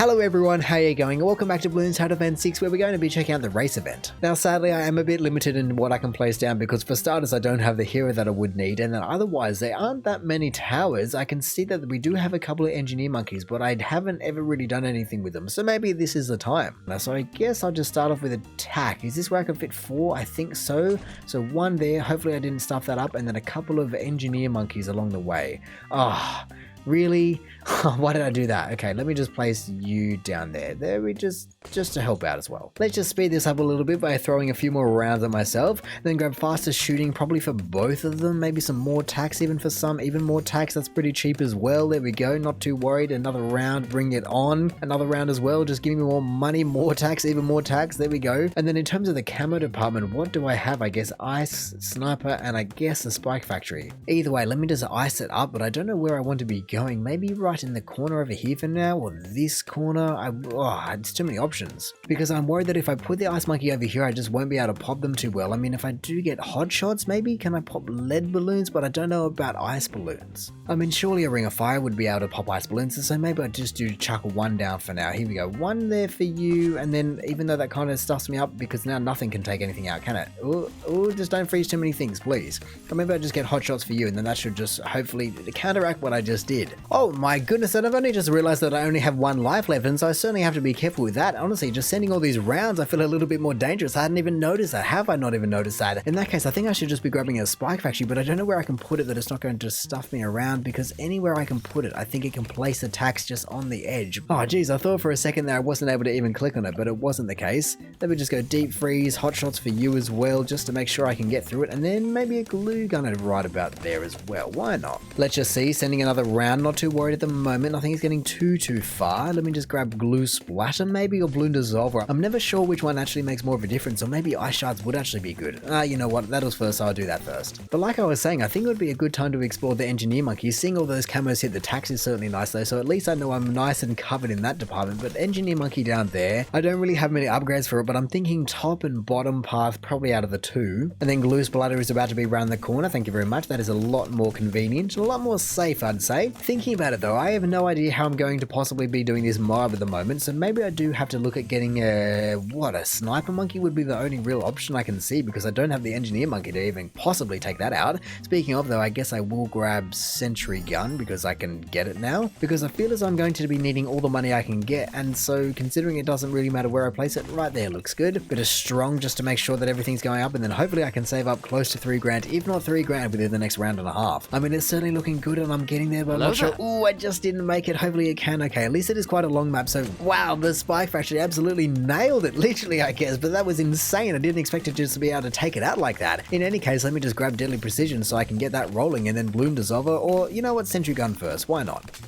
Hello everyone, how are you going? Welcome back to Bloons Tower Defence 6, where we're going to be checking out the race event. Now sadly I am a bit limited in what I can place down because for starters I don't have the hero that I would need, and then otherwise there aren't that many towers. I can see that we do have a couple of engineer monkeys, but I haven't ever really done anything with them, so maybe this is the time. Now, so I guess I'll just start off with attack. Is this where I can fit 4? I think so. So 1 there, hopefully I didn't stuff that up, and then a couple of engineer monkeys along the way. Really? Why did I do that? Okay, let me just place you down there. There we just to help out as well. Let's just speed this up a little bit by throwing a few more rounds at myself, then grab faster shooting probably for both of them, maybe some more tax even for some, even more tax, that's pretty cheap as well. There we go, not too worried. Another round, bring it on. Another round as well, just giving me more money, more tax, even more tax, there we go. And then in terms of the camo department, what do I have? I guess ice, sniper, and I guess a spike factory. Either way, let me just ice it up, but I don't know where I want to be going. Maybe right in the corner over here for now, or this corner. It's too many options because I'm worried that if I put the ice monkey over here I just won't be able to pop them too well. I mean, if I do get hot shots, maybe can I pop lead balloons, but I don't know about ice balloons. I mean, surely a ring of fire would be able to pop ice balloons, so maybe I just do chuck 1 down for now. Here we go, 1 there for you, and then even though that kind of stuffs me up because now nothing can take anything out, can it? Oh, just don't freeze too many things, please. Or maybe I just get hot shots for you, and then that should just hopefully counteract what I just did. Oh my goodness, and I've only just realized that I only have 1 life left, and so I certainly have to be careful with that. Honestly, just sending all these rounds, I feel a little bit more dangerous. I hadn't even noticed that. Have I not even noticed that? In that case, I think I should just be grabbing a spike factory, but I don't know where I can put it that it's not going to stuff me around, because anywhere I can put it, I think it can place attacks just on the edge. Oh geez, I thought for a second there I wasn't able to even click on it, but it wasn't the case. Let me just go deep freeze, hot shots for you as well, just to make sure I can get through it, and then maybe a glue gun right about there as well. Why not? Let's just see, sending another round, not too worried at the moment. I think it's getting too far. Let me just grab glue splatter maybe, or balloon dissolver. I'm never sure which one actually makes more of a difference, or maybe ice shards would actually be good. You know what, that was first, so I'll do that first. But like I was saying, I think it would be a good time to explore the engineer monkeys. Seeing all those camos hit the tax is certainly nice though, so at least I know I'm nice and covered in that department. But engineer monkey down there, I don't really have many upgrades for it, but I'm thinking top and bottom path probably out of the 2. And then glue splatter is about to be around the corner, thank you very much. That is a lot more convenient, a lot more safe I'd say. Thinking about it though, I have no idea how I'm going to possibly be doing this mob at the moment, so maybe I do have to look at getting a sniper monkey would be the only real option I can see, because I don't have the engineer monkey to even possibly take that out. Speaking of though, I guess I will grab sentry gun because I can get it now, because I feel as I'm going to be needing all the money I can get, and so considering it doesn't really matter where I place it, right there looks good. Bit of strong just to make sure that everything's going up, and then hopefully I can save up close to 3 grand, if not 3 grand within the next round and a half. I mean, it's certainly looking good and I'm getting there, but I'm not sure. Ooh, I just didn't make it. Hopefully it can. Okay, at least it is quite a long map, so wow, the spike factory absolutely nailed it, literally I guess, but that was insane. I didn't expect it just to be able to take it out like that. In any case, let me just grab deadly precision so I can get that rolling, and then balloon dissolver, or you know what, sentry gun first, why not?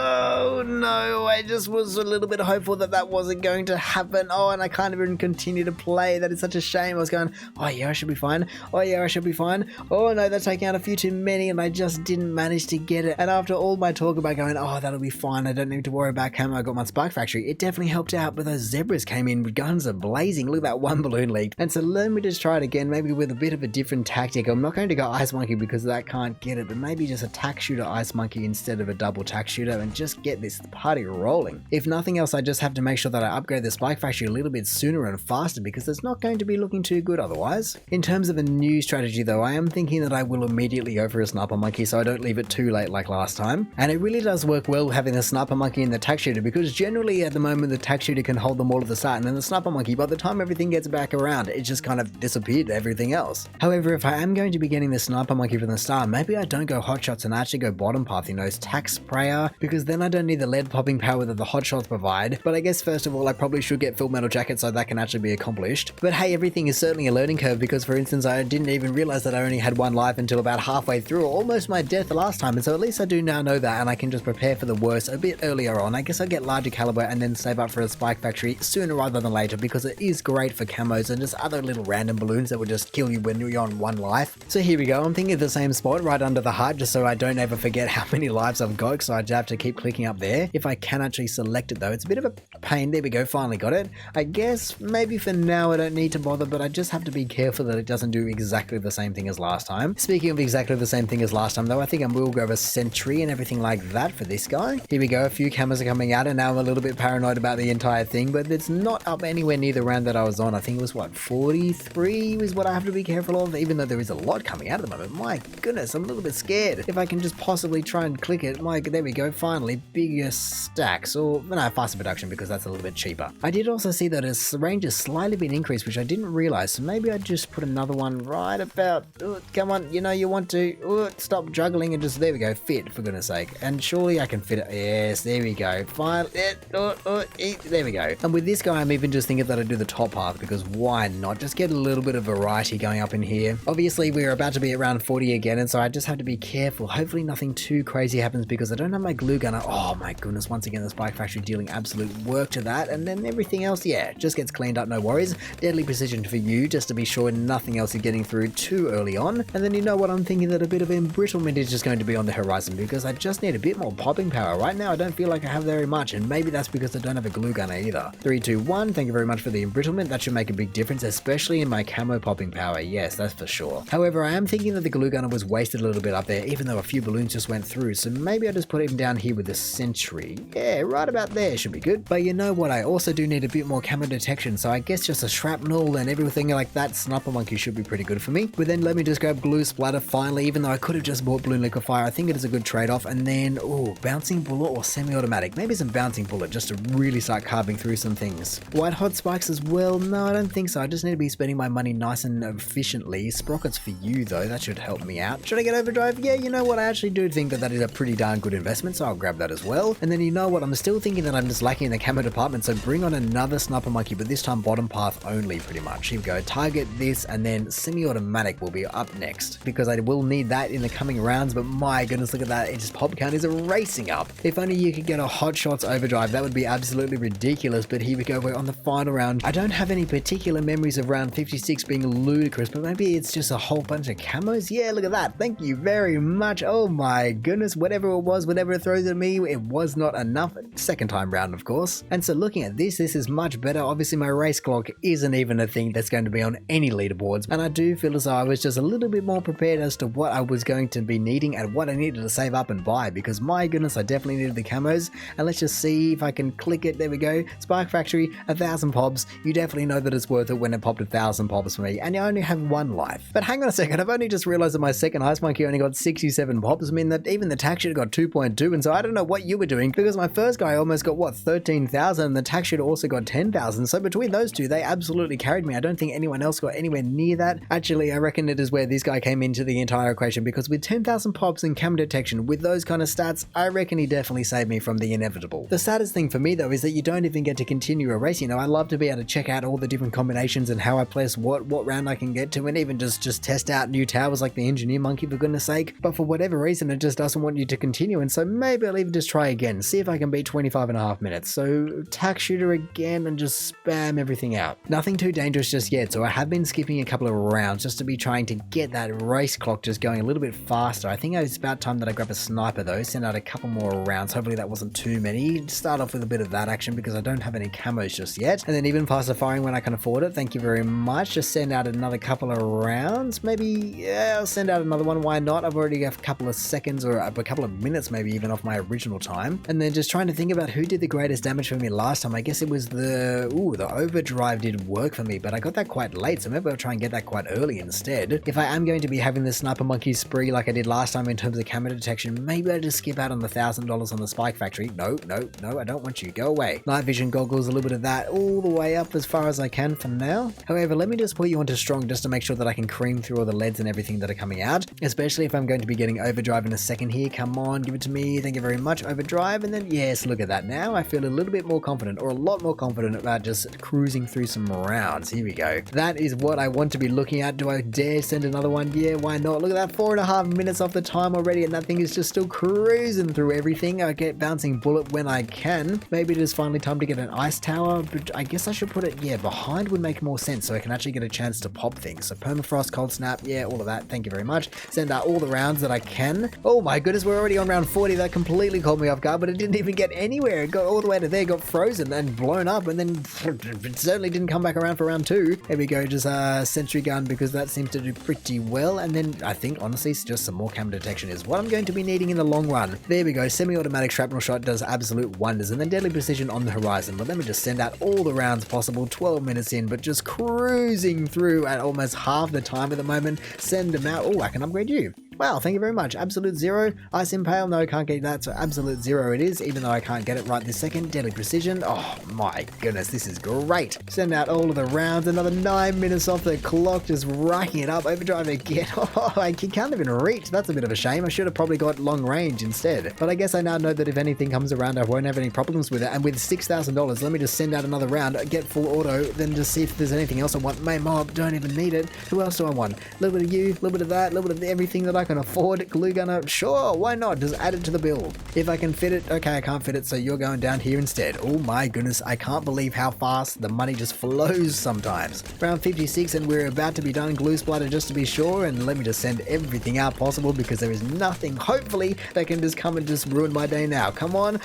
Oh no, I just was a little bit hopeful that that wasn't going to happen. Oh, and I can't even continue to play. That is such a shame. I was going, oh yeah, I should be fine. Oh yeah, I should be fine. Oh no, that's taking out a few too many, and I just didn't manage to get it. And after all my talk about going, oh, that'll be fine, I don't need to worry about camo, I got my spike factory, it definitely helped out, but those zebras came in with guns are blazing. Look at that 1 balloon leaked. And so let me just try it again, maybe with a bit of a different tactic. I'm not going to go ice monkey because that can't get it, but maybe just a tack shooter ice monkey instead of a double tack shooter, and just get this party rolling. If nothing else, I just have to make sure that I upgrade the spike factory a little bit sooner and faster, because it's not going to be looking too good otherwise. In terms of a new strategy though, I am thinking that I will immediately go for a sniper monkey so I don't leave it too late like last time. And it really does work well having the sniper monkey and the tack shooter, because generally at the moment the tack shooter can hold them all at the start, and then the sniper monkey, by the time everything gets back around, it just kind of disappeared to everything else. However, if I am going to be getting the sniper monkey from the start, maybe I don't go hot shots and I actually go bottom path, you know, tack sprayer, because then I don't need the lead popping power that the hot shots provide. But I guess first of all I probably should get full metal jacket so that can actually be accomplished. But hey, everything is certainly a learning curve, because for instance I didn't even realize that I only had 1 life until about halfway through, almost my death last time, and so at least I do now know that, and I can just prepare for the worst a bit earlier on. I guess I'll get larger caliber and then save up for a spike factory sooner rather than later, because it is great for camos and just other little random balloons that will just kill you when you're on 1 life. So here we go, I'm thinking of the same spot right under the heart, just so I don't ever forget how many lives I've got, so I just have to keep clicking up there. If I can actually actually select it though. It's a bit of a pain. There we go, finally got it. I guess maybe for now I don't need to bother, but I just have to be careful that it doesn't do exactly the same thing as last time. Speaking of exactly the same thing as last time though, I think I will grab a sentry and everything like that for this guy. Here we go, a few cameras are coming out and now I'm a little bit paranoid about the entire thing, but it's not up anywhere near the round that I was on. I think it was what, 43 is what I have to be careful of, even though there is a lot coming out at the moment. My goodness, I'm a little bit scared. If I can just possibly try and click it, there we go, finally, bigger stacks, or no, faster production because that's a little bit cheaper. I did also see that its range has slightly been increased, which I didn't realize, so maybe I'd just put another one right about, come on, you know you want to, stop juggling and just, there we go, fit, for goodness sake. And surely I can fit it, yes, there we go, fine, there we go. And with this guy, I'm even just thinking that I'd do the top path, because why not? Just get a little bit of variety going up in here. Obviously, we're about to be around 40 again, and so I just have to be careful. Hopefully nothing too crazy happens because I don't have my glue gunner. Oh my goodness, once again, the Spike Factory dealing absolute work to that, and then everything else, yeah, just gets cleaned up, no worries. Deadly precision for you, just to be sure nothing else is getting through too early on. And then you know what, I'm thinking that a bit of embrittlement is just going to be on the horizon because I just need a bit more popping power. Right now, I don't feel like I have very much, and maybe that's because I don't have a glue gunner either. 3, 2, 1, thank you very much for the embrittlement. That should make a big difference, especially in my camo popping power. Yes, that's for sure. However, I am thinking that the glue gunner was wasted a little bit up there, even though a few balloons just went through, so maybe I just put him down here with the sentry. Yeah, right about there should be good. But you know what, I also do need a bit more camo detection, so I guess just a shrapnel and everything like that sniper monkey should be pretty good for me. But then let me just grab glue splatter finally, even though I could have just bought balloon liquefier. I think it is a good trade-off. And then, bouncing bullet or semi-automatic. Maybe some bouncing bullet just to really start carving through some things. White hot spikes as well? No, I don't think so. I just need to be spending my money nice and efficiently. Sprockets for you though, that should help me out. Should I get overdrive? Yeah, you know what, I actually do think that is a pretty darn good investment, so I'll grab that as well. And then you know what, I'm still thinking that I'm just lacking in the camo department, so bring on another sniper monkey, but this time bottom path only pretty much. Here we go, target this, and then semi-automatic will be up next, because I will need that in the coming rounds. But my goodness, look at that, its pop count is racing up. If only you could get a hot shots overdrive, that would be absolutely ridiculous. But here we go, we're on the final round. I don't have any particular memories of round 56 being ludicrous, but maybe it's just a whole bunch of camos. Yeah, look at that, thank you very much. Oh my goodness, whatever it was, whatever it throws at me, it was not enough. Second time round, of course. And so looking at this is much better. Obviously my race clock isn't even a thing that's going to be on any leaderboards, and I do feel as though I was just a little bit more prepared as to what I was going to be needing and what I needed to save up and buy, because my goodness, I definitely needed the camos. And let's just see if I can click it. There we go, Spark Factory, 1,000 pops. You definitely know that it's worth it when it popped 1,000 pops for me, and you only have one life. But hang on a second, I've only just realized that my second ice monkey only got 67 pops. I mean, that even the tack shooter got 2.2, and so I don't know what you were doing, because my first guy almost got what, 13,000, and the tack shooter also got 10,000. So between those two, they absolutely carried me. I don't think anyone else got anywhere near that. Actually, I reckon it is where this guy came into the entire equation, because with 10,000 pops and cam detection, with those kind of stats, I reckon he definitely saved me from the inevitable. The saddest thing for me though is that you don't even get to continue a race. You know, I love to be able to check out all the different combinations and how I place what round I can get to, and even just test out new towers like the engineer monkey, for goodness sake. But for whatever reason, it just doesn't want you to continue, and so maybe I'll even just try again, see if I can beat 25.5 minutes. So tack shooter again and just spam everything out. Nothing too dangerous just yet, so I have been skipping a couple of rounds just to be trying to get that race clock just going a little bit faster. I think it's about time that I grab a sniper though, send out a couple more rounds. Hopefully that wasn't too many. Start off with a bit of that action because I don't have any camos just yet, and then even faster firing when I can afford it. Thank you very much. Just send out another couple of rounds. Maybe, yeah, I'll send out another one. Why not? I've already got a couple of seconds or a couple of minutes maybe even off my original time. And then just trying to think about who did the greatest damage for me last time. I guess it was the overdrive did work for me, but I got that quite late, so maybe I'll try and get that quite early instead. If I am going to be having the sniper monkey spree like I did last time in terms of camera detection, maybe I just skip out on the $1,000 on the Spike Factory. No, I don't want you. Go away. Night vision goggles, a little bit of that all the way up as far as I can for now. However, let me just put you onto strong just to make sure that I can cream through all the leads and everything that are coming out, especially if I'm going to be getting overdrive in a second here. Come on, give it to me. Thank you very much. Overdrive, and then yes, look at that. Now I feel a little bit more confident, or a lot more confident about just cruising through some rounds. Here we go. That is what I want to be looking at. Do I dare send another one? Yeah, why not? Look at that, 4.5 minutes off the time already, and that thing is just still cruising through everything. I get bouncing bullet when I can. Maybe it is finally time to get an ice tower, but I guess I should put it, yeah, behind would make more sense so I can actually get a chance to pop things. So permafrost, cold snap, yeah, all of that. Thank you very much. Send out all the rounds that I can. Oh my goodness, we're already on round 40. That completely caught me off guard, but it didn't even get get anywhere. It got all the way to there, got frozen and blown up, and then it certainly didn't come back around for round 2. Here we go, just a sentry gun because that seems to do pretty well. And then I think honestly just some more cam detection is what I'm going to be needing in the long run. There we go, semi-automatic shrapnel shot does absolute wonders, and then deadly precision on the horizon. But let me just send out all the rounds possible, 12 minutes in, but just cruising through at almost half the time at the moment. Send them out. Oh, I can upgrade you. Wow, thank you very much. Absolute 0. Ice Impale, no, can't get that, so absolute 0 it is, even though I can't get it right this second. Deadly Precision, oh my goodness, this is great. Send out all of the rounds, another 9 minutes off the clock, just racking it up. Overdrive again. Oh, I can't even reach. That's a bit of a shame. I should have probably got long range instead. But I guess I now know that if anything comes around, I won't have any problems with it. And with $6,000, let me just send out another round, get full auto, then just see if there's anything else I want. Main mob, don't even need it. Who else do I want? A little bit of you, a little bit of that, a little bit of everything that I can afford. Glue gunner, sure, why not? Just add it to the build. If I can fit it, okay, I can't fit it, so you're going down here instead. Oh my goodness, I can't believe how fast the money just flows sometimes. Round 56 and we're about to be done. Glue splatter just to be sure, and let me just send everything out possible because there is nothing, hopefully, that can just come and just ruin my day now. Come on.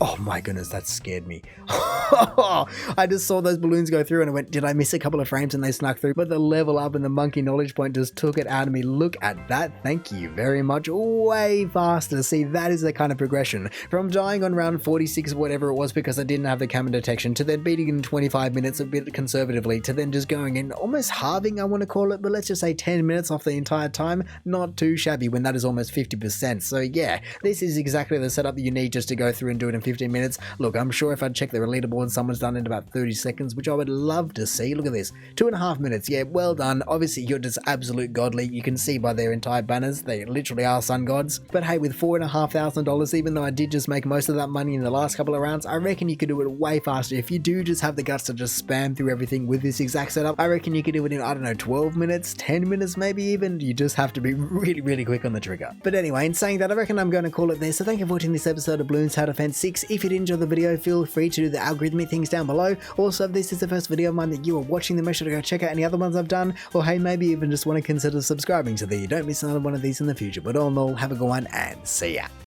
Oh my goodness, that scared me. I just saw those balloons go through and I went, did I miss a couple of frames and they snuck through? But the level up and the monkey knowledge point just took it out of me. Look at that. Thank you very much. Way faster. See, that is the kind of progression. From dying on round 46, whatever it was, because I didn't have the camera detection, to then beating in 25 minutes a bit conservatively, to then just going in almost halving, I want to call it, but let's just say 10 minutes off the entire time. Not too shabby when that is almost 50%. So yeah, this is exactly the setup that you need just to go through and do it in 15 minutes. Look, I'm sure if I check the leaderboard, someone's done it in about 30 seconds, which I would love to see. Look at this, 2.5 minutes. Yeah, well done. Obviously, you're just absolute godly. You can see by their entire banners, they literally are sun gods. But hey, with $4,500, even though I did just make most of that money in the last couple of rounds, I reckon you could do it way faster. If you do just have the guts to just spam through everything with this exact setup, I reckon you could do it in, I don't know, 12 minutes, 10 minutes maybe even. You just have to be really, really quick on the trigger. But anyway, in saying that, I reckon I'm going to call it there. So thank you for watching this episode of Bloons Tower Defence 6. If you did enjoy the video, feel free to do the algorithmic things down below. Also, if this is the first video of mine that you are watching, then make sure to go check out any other ones I've done, or hey, maybe even just want to consider subscribing so that you don't miss another one of these in the future. But all in all, have a good one and see ya.